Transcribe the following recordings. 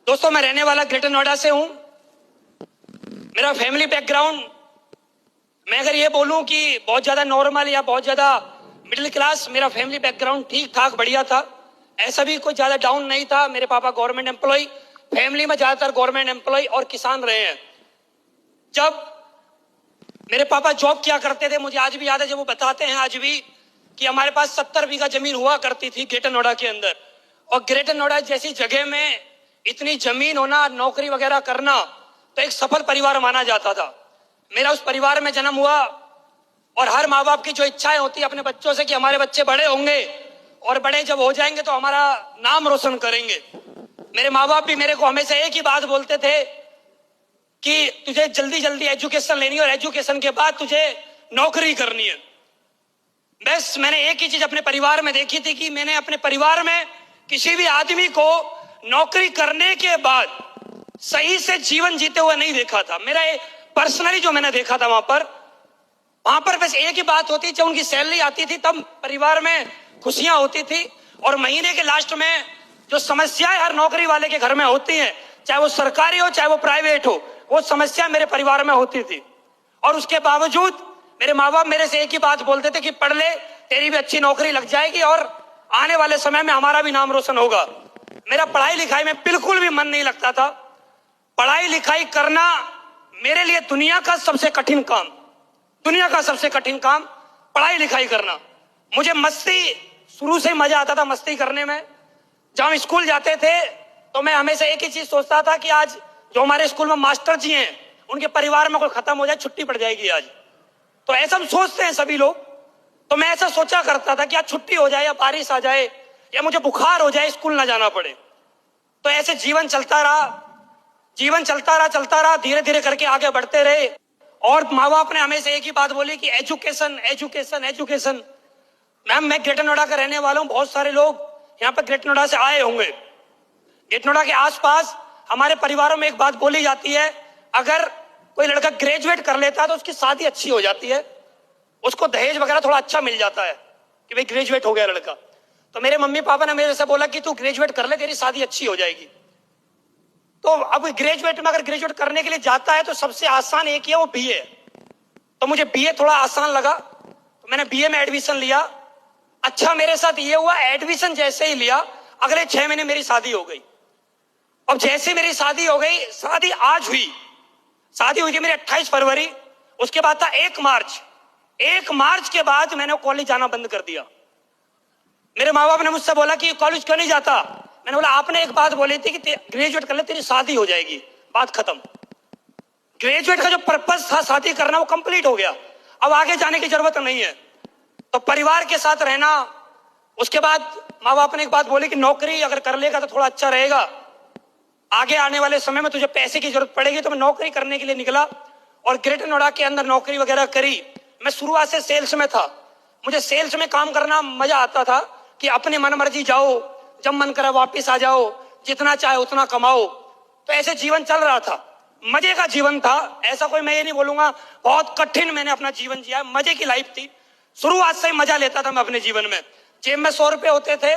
दोस्तों, मैं रहने वाला ग्रेटर नोएडा से हूं। मेरा फैमिली बैकग्राउंड, मैं अगर ये बोलूं कि बहुत ज्यादा नॉर्मल या बहुत ज्यादा मिडिल क्लास, मेरा फैमिली बैकग्राउंड ठीक ठाक बढ़िया था। ऐसा भी कोई ज्यादा डाउन नहीं था। मेरे पापा गवर्नमेंट एम्प्लॉय, फैमिली में ज्यादातर गवर्नमेंट एम्प्लॉय और किसान रहे हैं। जब मेरे पापा जॉब किया करते थे, मुझे आज भी याद है, जब वो बताते हैं आज भी कि हमारे पास 70 बीघा जमीन हुआ करती थी ग्रेटर नोएडा के अंदर। और ग्रेटर नोएडा जैसी जगह में इतनी जमीन होना, नौकरी वगैरह करना, तो एक सफल परिवार माना जाता था। मेरा उस परिवार में जन्म हुआ और हर माँ बाप की जो इच्छाएं होती है अपने बच्चों से कि हमारे बच्चे बड़े होंगे और बड़े जब हो जाएंगे तो हमारा नाम रोशन करेंगे। मेरे माँ बाप भी मेरे को हमेशा एक ही बात बोलते थे कि तुझे जल्दी जल्दी एजुकेशन लेनी है और एजुकेशन के बाद तुझे नौकरी करनी है। बस मैंने एक ही चीज अपने परिवार में देखी थी कि मैंने अपने परिवार में किसी भी आदमी को नौकरी करने के बाद सही से जीवन जीते हुए नहीं देखा था। मेरा पर्सनली जो मैंने देखा था वहां पर बस एक ही बात होती, जब उनकी सैलरी आती थी तब परिवार में खुशियां होती थी। और महीने के लास्ट में जो समस्याएं हर नौकरी वाले के घर में होती हैं, चाहे वो सरकारी हो चाहे वो प्राइवेट हो, वो समस्या मेरे परिवार में होती थी। और उसके बावजूद मेरे माँ बाप मेरे से एक ही बात बोलते थे कि पढ़ ले, तेरी भी अच्छी नौकरी लग जाएगी और आने वाले समय में हमारा भी नाम रोशन होगा। मेरा पढ़ाई लिखाई में बिल्कुल भी मन नहीं लगता था। पढ़ाई लिखाई करना मेरे लिए दुनिया का सबसे कठिन काम, दुनिया का सबसे कठिन काम पढ़ाई लिखाई करना। मुझे मस्ती, शुरू से मजा आता था मस्ती करने में। जब हम स्कूल जाते थे तो मैं हमेशा एक ही चीज सोचता था कि आज जो हमारे स्कूल में मास्टर जी हैं, उनके परिवार में कोई खत्म हो जाए, छुट्टी पड़ जाएगी आज। तो ऐसा हम सोचते हैं सभी लोग। तो मैं ऐसा सोचा करता था कि आज छुट्टी हो जाए या बारिश आ जाए या मुझे बुखार हो जाए, स्कूल ना जाना पड़े। तो ऐसे जीवन चलता रहा, धीरे धीरे करके आगे बढ़ते रहे। और माँ बाप ने हमेशा एक ही बात बोली कि एजुकेशन एजुकेशन एजुकेशन। मैम, मैं ग्रेटर नोएडा का रहने वाला हूँ। बहुत सारे लोग यहाँ पर ग्रेटर नोएडा से आए होंगे। ग्रेटर नोएडा के आसपास हमारे परिवारों में एक बात बोली जाती है, अगर कोई लड़का ग्रेजुएट कर लेता है तो उसकी शादी अच्छी हो जाती है, उसको दहेज वगैरह थोड़ा अच्छा मिल जाता है कि भाई ग्रेजुएट हो गया लड़का। तो मेरे मम्मी पापा ने मेरे से बोला कि तू ग्रेजुएट कर ले, तेरी शादी अच्छी हो जाएगी। तो अब ग्रेजुएट में अगर ग्रेजुएट करने के लिए जाता है तो सबसे आसान एक ही है, वो बीए। तो मुझे बीए थोड़ा आसान लगा तो मैंने बीए में एडमिशन लिया। अच्छा, मेरे साथ ये हुआ, एडमिशन जैसे ही लिया अगले 6 महीने मेरी शादी हो गई। अब जैसे मेरी शादी हो गई, शादी आज हुई, शादी हुई थी मेरी 28 फरवरी। उसके बाद था 1 मार्च। 1 मार्च के बाद मैंने कॉलेज जाना बंद कर दिया। मेरे माँ बाप ने मुझसे बोला कि कॉलेज क्यों नहीं जाता। मैंने बोला आपने एक बात बोली थी कि ग्रेजुएट कर ले, तेरी शादी हो जाएगी, बात खत्म। ग्रेजुएट का जो पर्पस था शादी करना, वो कंप्लीट हो गया, अब आगे जाने की जरूरत नहीं है। तो परिवार के साथ रहना। उसके बाद माँ बाप ने एक बात बोली कि नौकरी अगर कर लेगा तो थोड़ा अच्छा रहेगा, आगे आने वाले समय में तुझे पैसे की जरूरत पड़ेगी। तो मैं नौकरी करने के लिए निकला और ग्रेटर नोएडा के अंदर नौकरी वगैरह करी। मैं शुरुआत से सेल्स में था। मुझे सेल्स में काम करना मजा आता था कि अपने मन मर्जी जाओ, जब मन करे वापिस आ जाओ, जितना चाहे उतना कमाओ। तो ऐसे जीवन चल रहा था, मजे का जीवन था। ऐसा कोई मैं ये नहीं बोलूंगा बहुत कठिन मैंने अपना जीवन जिया, मजे की लाइफ थी। शुरुआत से ही मजा लेता था मैं अपने जीवन में। जेब में 100 रुपए होते थे,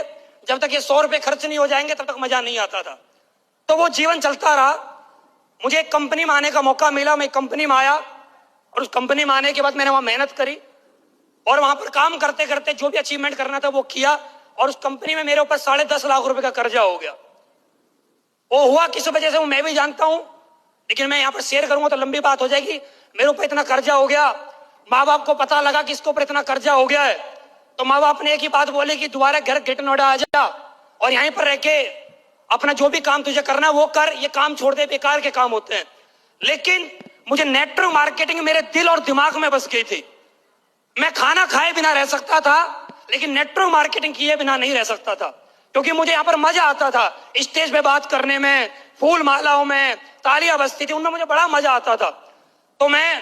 जब तक ये 100 रुपए खर्च नहीं हो जाएंगे तब तक मजा नहीं आता था। तो वो जीवन चलता रहा। मुझे एक कंपनी में आने का मौका मिला, मैं कंपनी में आया और उस कंपनी में आने के बाद मैंने वहां मेहनत करी और वहां पर काम करते करते जो भी अचीवमेंट करना था वो किया। और उस कंपनी में मेरे ऊपर 10.5 लाख रुपए का कर्जा हो गया। वो हुआ किस वजह से वो मैं भी जानता हूं, लेकिन मैं यहाँ पर शेयर करूंगा तो लंबी बात हो जाएगी। मेरे ऊपर इतना कर्जा हो गया, माँ बाप को पता लगा कि इसके ऊपर इतना कर्जा हो गया है। तो माँ बाप ने एक ही बात बोली कि दोबारा घर ग्रेटर नोएडा आ जा और यहीं पर रह के अपना जो भी काम तुझे करना है वो कर, ये काम छोड़ दे, बेकार के काम होते हैं। लेकिन मुझे नेटवर्क मार्केटिंग मेरे दिल और दिमाग में बस गई थी। मैं खाना खाए बिना रह सकता था, लेकिन नेटवर्क मार्केटिंग किए बिना नहीं रह सकता था, क्योंकि मुझे यहाँ पर मजा आता था। स्टेज पे बात करने में, फूल मालाओं में तालियां बजती थी, उनमें मुझे बड़ा मजा आता था। तो मैं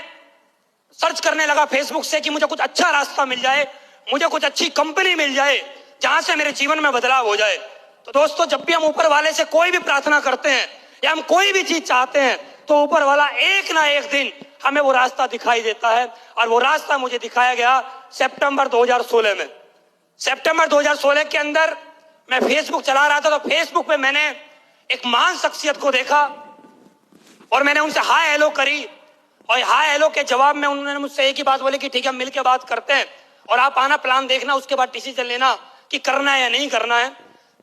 सर्च करने लगा फेसबुक से कि मुझे कुछ अच्छा रास्ता मिल जाए, मुझे कुछ अच्छी कंपनी मिल जाए जहां से मेरे जीवन में बदलाव हो जाए। तो दोस्तों, जब भी हम ऊपर वाले से कोई भी प्रार्थना करते हैं या हम कोई भी चीज चाहते हैं तो ऊपर वाला एक ना एक दिन हमें वो रास्ता दिखाई देता है। और वो रास्ता मुझे दिखाया गया सितंबर 2016 में। सितंबर 2016 के अंदर मैं फेसबुक चला रहा था, तो फेसबुक पे मैंने एक महान शख्सियत को देखा और मैंने उनसे हाय हेलो करी, और हाय हेलो के जवाब में उन्होंने मुझसे एक ही बात बोली कि ठीक है मिल के बात करते हैं और आप आना, प्लान देखना, उसके बाद डिसीजन लेना कि करना है या नहीं करना है।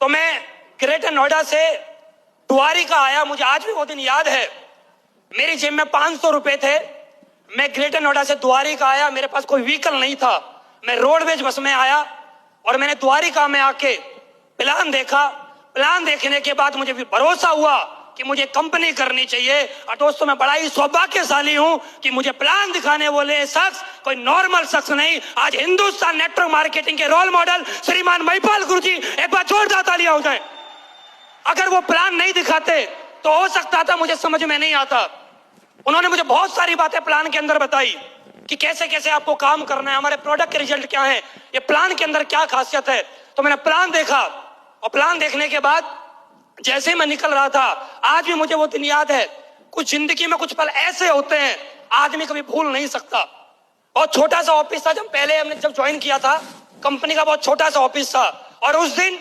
तो मैं ग्रेटर नोएडा से द्वारिका आया, मुझे आज भी वो दिन याद है। मेरी जेब में 500 रुपए थे। मैं ग्रेटर नोएडा से द्वारिका आया, मेरे पास कोई व्हीकल नहीं था, मैं रोडवेज बस में आया और मैंने द्वारिका में आके प्लान देखा। प्लान देखने के बाद मुझे भी भरोसा हुआ कि मुझे कंपनी करनी चाहिए। और दोस्तों, मैं बड़ा ही सौभाग्यशाली हूं कि मुझे प्लान दिखाने वाले शख्स कोई नॉर्मल शख्स नहीं, आज हिंदुस्तान नेटवर्क मार्केटिंग के रोल मॉडल श्रीमान महिपाल गुरु जी, एक बार जोरदार तालियां हो जाए। अगर वो प्लान नहीं दिखाते तो हो सकता था मुझे समझ में नहीं आता। उन्होंने मुझे बहुत सारी बातें प्लान के अंदर बताई कि कैसे कैसे आपको काम करना है, हमारे प्रोडक्ट के रिजल्ट क्या है, ये प्लान के अंदर क्या खासियत है। तो मैंने प्लान देखा और प्लान देखने के बाद जैसे ही मैं निकल रहा था, आज भी मुझे वो दिन याद है। कुछ जिंदगी में कुछ पल ऐसे होते हैं आदमी कभी भूल नहीं सकता। बहुत छोटा सा ऑफिस था, जब पहले हमने जब ज्वाइन किया था कंपनी का, बहुत छोटा सा ऑफिस था। और उस दिन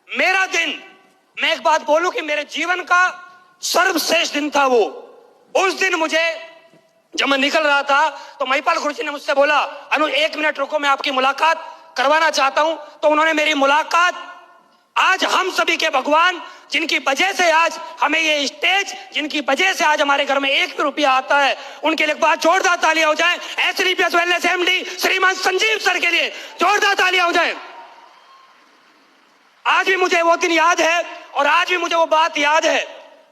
मेरा दिन, मैं एक बात बोलूं कि मेरे जीवन का सर्वश्रेष्ठ दिन था वो। उस दिन मुझे, जब मैं निकल रहा था तो महिपाल गुरु जी ने मुझसे बोला, अनु 1 मिनट रुको, मैं आपकी मुलाकात करवाना चाहता हूं। तो उन्होंने मेरी मुलाकात, आज हम सभी के भगवान, जिनकी वजह से आज हमें ये स्टेज, जिनकी वजह से आज हमारे घर में 1 भी रुपया आता है, उनके लिए एक बार जोरदार तालियां हो जाए। एसलीपीएस वेलनेस एमडी श्रीमान संजीव सर के लिए जोरदार तालियां हो जाए। आज भी मुझे वो दिन याद है और आज भी मुझे वो बात याद है।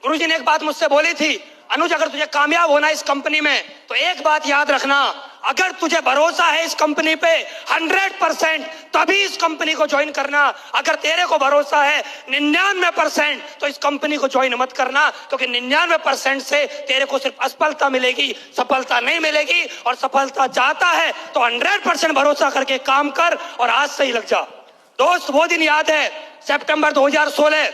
गुरुजी ने एक बात मुझसे बोली थी, अनुज अगर तुझे कामयाब होना इस कंपनी में तो एक बात याद रखना, अगर तुझे भरोसा है इस कंपनी पे 100%, तभी इस कंपनी को ज्वाइन करना। अगर तेरे को भरोसा है 99% तो इस कंपनी को ज्वाइन मत करना, क्योंकि 99% से तेरे को सिर्फ असफलता मिलेगी, सफलता नहीं मिलेगी। और सफलता चाहता है तो 100% भरोसा करके काम कर और आज से ही लग जा। दोस्त, वो दिन याद है, सितंबर 2016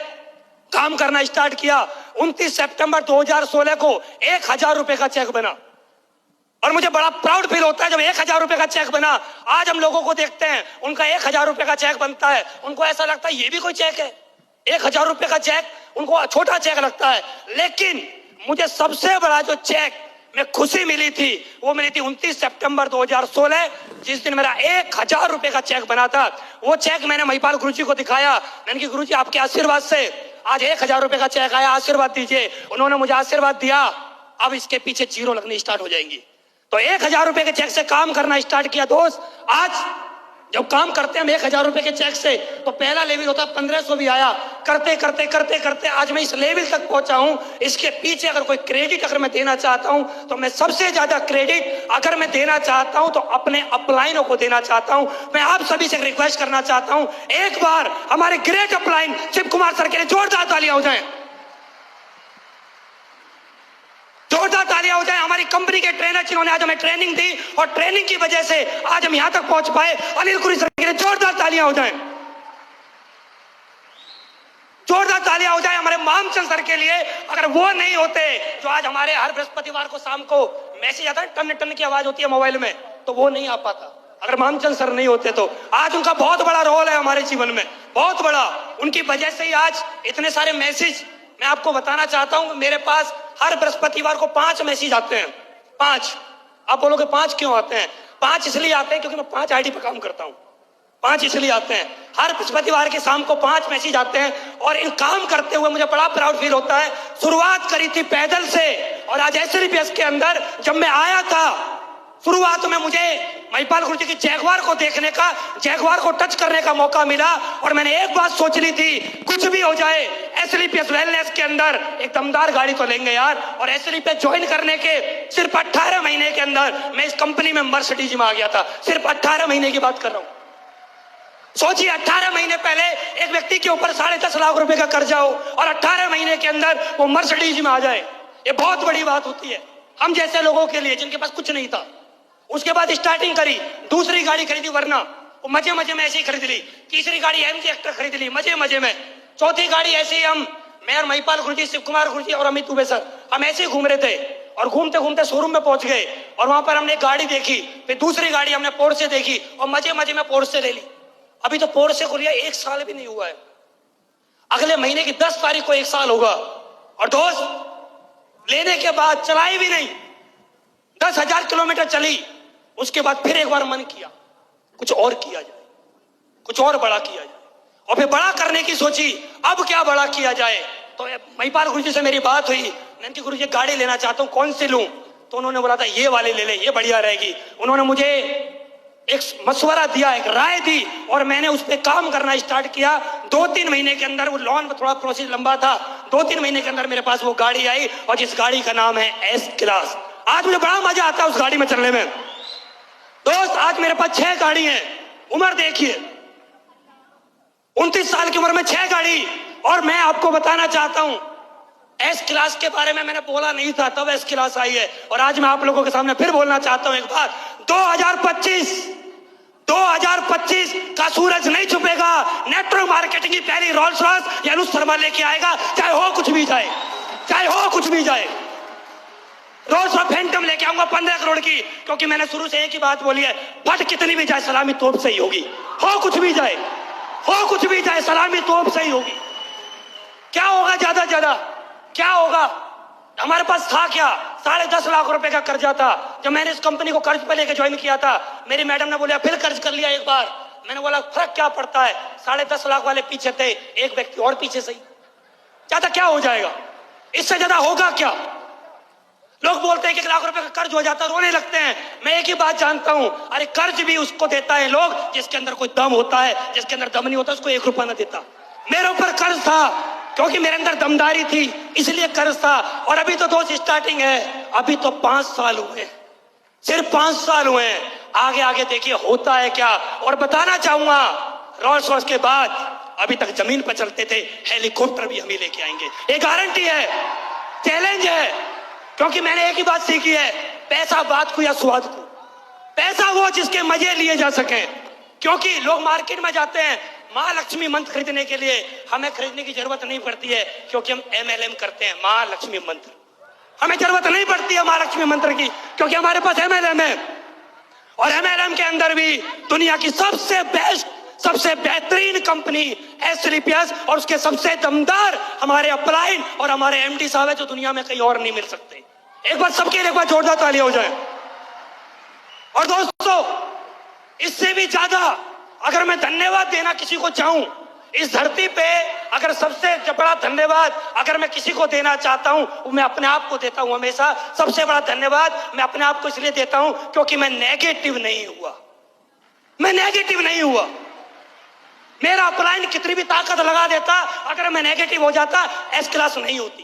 काम करना स्टार्ट किया। 29 सितंबर 2016 को 1000 रुपए का चेक बना और मुझे बड़ा प्राउड फील होता है जब 1000 रुपए का चेक बना। आज हम लोगों को देखते हैं, उनका 1000 रुपए का चेक बनता है, उनको ऐसा लगता है ये भी कोई चेक है। 1000 रुपए का चेक उनको छोटा चेक लगता है, लेकिन मुझे सबसे बड़ा जो चेक में खुशी मिली थी वो मिली थी 29 सितंबर 2016, जिस दिन मेरा 1000 रुपए का चेक बना था। वो चेक मैंने महिपाल गुरु जी को दिखाया। मैंने कहा, गुरु जी आपके आशीर्वाद से आज 1000 रुपए का चेक आया, आशीर्वाद दीजिए। उन्होंने मुझे आशीर्वाद दिया। अब इसके पीछे जीरो लगनी स्टार्ट हो जाएंगी। तो 1000 रुपए के चेक से काम करना स्टार्ट किया। दोस्त, आज जब काम करते हैं हम 1000 रुपए के चेक से, तो पहला लेवल होता है 1500 भी आया। करते करते करते करते आज मैं इस लेवल तक पहुंचा हूं। इसके पीछे अगर कोई क्रेडिट अगर मैं देना चाहता हूं तो मैं सबसे ज्यादा क्रेडिट अगर मैं देना चाहता हूं तो अपने अपलाइनों को देना चाहता हूं। मैं आप सभी से रिक्वेस्ट करना चाहता हूं, एक बार हमारे great upline Shiv Kumar sir के लिए जोरदार तालियां हो जाए, जोरदार तालियां हो जाए। हमारी कंपनी के ट्रेनर जिन्होंने आज हमें ट्रेनिंग दी और ट्रेनिंग की वजह से आज हम यहां तक पहुंच पाए, अनिल गुरु सर के लिए जोरदार तालियां हो जाए, जोरदार तालियां हो जाए। हमारे मामचंद सर के लिए, अगर वो नहीं होते जो आज हमारे हर बृहस्पतिवार को शाम को मैसेज आता है, टन टन की आवाज होती है मोबाइल में, तो वो नहीं आ पाता। अगर मामचंद सर नहीं होते तो आज उनका बहुत बड़ा रोल है हमारे जीवन में, बहुत बड़ा। उनकी वजह से ही आज इतने सारे मैसेज, मैं आपको बताना चाहता हूं, मेरे पास हर बृहस्पतिवार को 5 मैसेज आते हैं। 5। आप बोलोगे 5 क्यों आते हैं? 5 इसलिए आते हैं क्योंकि मैं 5 आईडी पे काम करता हूं। 5 इसलिए आते हैं, हर बृहस्पतिवार के शाम को 5 मैसेज आते हैं। और इन काम करते हुए मुझे बड़ा प्राउड फील होता है। शुरुआत करी थी पैदल से और आज एसलीपीएस के अंदर जब मैं आया था, शुरुआत में मुझे महिपाल गुरु जी की जैगवार को देखने का, जैगवार को टच करने का मौका मिला। और मैंने एक बात सोच ली थी, कुछ भी हो जाए एसलीपीएस वेलनेस के अंदर एक दमदार गाड़ी तो लेंगे यार। और एसलीपीएस ज्वाइन करने के सिर्फ 18 महीने के अंदर मैं इस कंपनी में मर्सिडीज में आ गया था। सिर्फ 18 महीने की बात कर रहा हूं। सोचिए, 18 महीने पहले एक व्यक्ति के ऊपर 10.5 लाख रुपए का कर्जा हो और 18 महीने के अंदर वो मर्सिडीज में आ जाए, ये बहुत बड़ी बात होती है हम जैसे लोगों के लिए जिनके पास कुछ नहीं था। उसके बाद स्टार्टिंग करी, दूसरी गाड़ी खरीदी, वरना वो मजे मजे में ऐसे ही खरीद ली। तीसरी गाड़ी एमजी एक्टर खरीद ली मजे मजे में। चौथी गाड़ी ऐसे ही मैं और महिपाल गुरु जी, शिव कुमार गुरु जी और अमित दुबे सर, हम ऐसे ही घूम रहे थे और घूमते घूमते शोरूम में पहुंच गए और वहां पर हमने एक गाड़ी देखी, फिर दूसरी गाड़ी हमने पोर्शे देखी और मजे मजे में पोर्शे ले ली। अभी तो पोर्शे को लिया 1 साल भी नहीं हुआ है। अगले महीने की 10 तारीख को 1 साल होगा। और दोस्त लेने के बाद चलाई भी नहीं, 10,000 किलोमीटर चली। उसके बाद फिर एक बार मन किया कुछ और किया जाए, कुछ और बड़ा किया जाए। और फिर बड़ा करने की सोची, अब क्या बड़ा किया जाए। तो महिपाल गुरुजी से मेरी बात हुई, मैंने कहा गुरुजी गाड़ी लेना चाहता हूं, कौन सी लूं। तो उन्होंने बोला था ये वाले ले ले, ये बढ़िया रहेगी। उन्होंने मुझे एक मशवरा दिया, एक राय दी, और मैंने उस पर काम करना स्टार्ट किया। 2-3 महीने के अंदर, वो लोन थोड़ा प्रोसेस लंबा था, 2-3 महीने के अंदर मेरे पास वो गाड़ी आई, और जिस गाड़ी का नाम है एस क्लास। आज मुझे बड़ा मजा आता है उस गाड़ी में चलने में। दोस्त आज मेरे पास 6 गाड़ी है। उम्र देखिए, 29 साल की उम्र में 6 गाड़ी। और मैं आपको बताना चाहता हूं, एस क्लास के बारे में मैंने बोला नहीं था, तब एस क्लास आई है। और आज मैं आप लोगों के सामने फिर बोलना चाहता हूं एक बात, 2025 का सूरज नहीं छुपेगा। नेटवर्क मार्केटिंग की पहली रोल्स रॉयस या अनुज शर्मा लेके आएगा, चाहे हो कुछ भी जाए, चाहे हो कुछ भी जाए। रोल्स रॉयस फैंटम लेके आऊंगा 15 करोड़ की, क्योंकि मैंने शुरू से एक ही बात बोली है, फट कितनी भी जाए सलामी तोप से ही होगी। हो कुछ भी जाए, हो कुछ भी जाए, सलामी तोप से ही होगी। क्या होगा ज्यादा ज्यादा, क्या होगा। हमारे पास था क्या, 10.5 लाख रुपए का कर्जा था। जब मैंने इस कंपनी को कर्ज पे लेके ज्वाइन किया था, मेरी मैडम ने बोला फिर कर्ज कर लिया एक बार। मैंने बोला फर्क क्या पड़ता है, 10.5 लाख वाले पीछे थे, एक व्यक्ति और पीछे सही, ज्यादा क्या हो जाएगा, इससे ज्यादा होगा क्या। लोग बोलते हैं कि 1 लाख रुपए का कर्ज हो जाता, रोने लगते हैं। मैं एक ही बात जानता हूं, अरे कर्ज भी उसको देता है लोग जिसके अंदर कोई दम होता है, जिसके अंदर दम नहीं होता उसको 1 रुपया ना देता। मेरे ऊपर कर्ज था क्योंकि मेरे अंदर दमदारी थी, इसलिए कर्ज था। और अभी तो दोस्त स्टार्टिंग है, अभी तो 5 साल हुए, सिर्फ 5 साल हुए। आगे आगे देखिए होता है क्या। और बताना चाहूंगा, रोल्स रॉयस के बाद अभी तक जमीन पर चलते थे, हेलीकॉप्टर भी हम ही लेके आएंगे, ये गारंटी है, चैलेंज है। क्योंकि मैंने एक ही बात सीखी है, पैसा बात को या स्वाद को, पैसा वो जिसके मजे लिए जा सके। क्योंकि लोग मार्केट में जाते हैं मां लक्ष्मी मंत्र खरीदने के लिए, हमें खरीदने की जरूरत नहीं पड़ती है, क्योंकि हम MLM करते हैं, मां लक्ष्मी मंत्र। हमें जरूरत नहीं पड़ती है मां लक्ष्मी मंत्र की, क्योंकि हमारे पास MLM है। और MLM के अंदर भी दुनिया की सबसे बेस्ट, सबसे बेहतरीन कंपनी SRPS, और उसके सबसे दमदार हमारे अपलाइन और हमारे MD साहब है, जो दुनिया में कहीं और नहीं मिल सकते। एक बार सबके लिए एक बार जोरदार ताली हो जाए। और दोस्तों इससे भी ज्यादा अगर मैं धन्यवाद देना किसी को चाहूं इस धरती पे, अगर सबसे बड़ा धन्यवाद अगर मैं किसी को देना चाहता हूं, वो मैं अपने आप को देता हूं। हमेशा सबसे बड़ा धन्यवाद मैं अपने आप को इसलिए देता हूं क्योंकि मैं नेगेटिव नहीं हुआ, मैं नेगेटिव नहीं हुआ। मेरा अपलाइन कितनी भी ताकत लगा देता, अगर मैं नेगेटिव हो जाता एस क्लास नहीं होती,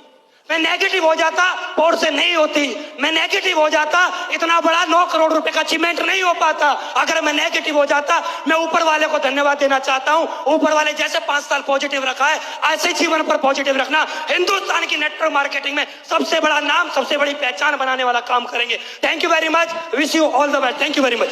मैं नेगेटिव हो जाता पोर्ट से नहीं होती, मैं नेगेटिव हो जाता इतना बड़ा 9 करोड़ रुपए का अचीवमेंट नहीं हो पाता। अगर मैं नेगेटिव हो जाता, मैं ऊपर वाले को धन्यवाद देना चाहता हूं। ऊपर वाले जैसे 5 साल पॉजिटिव रखा है, ऐसे ही जीवन पर पॉजिटिव रखना। हिंदुस्तान की नेटवर्क मार्केटिंग में सबसे बड़ा नाम, सबसे बड़ी पहचान बनाने वाला काम करेंगे। Thank you very much, wish you all the best, thank you very much.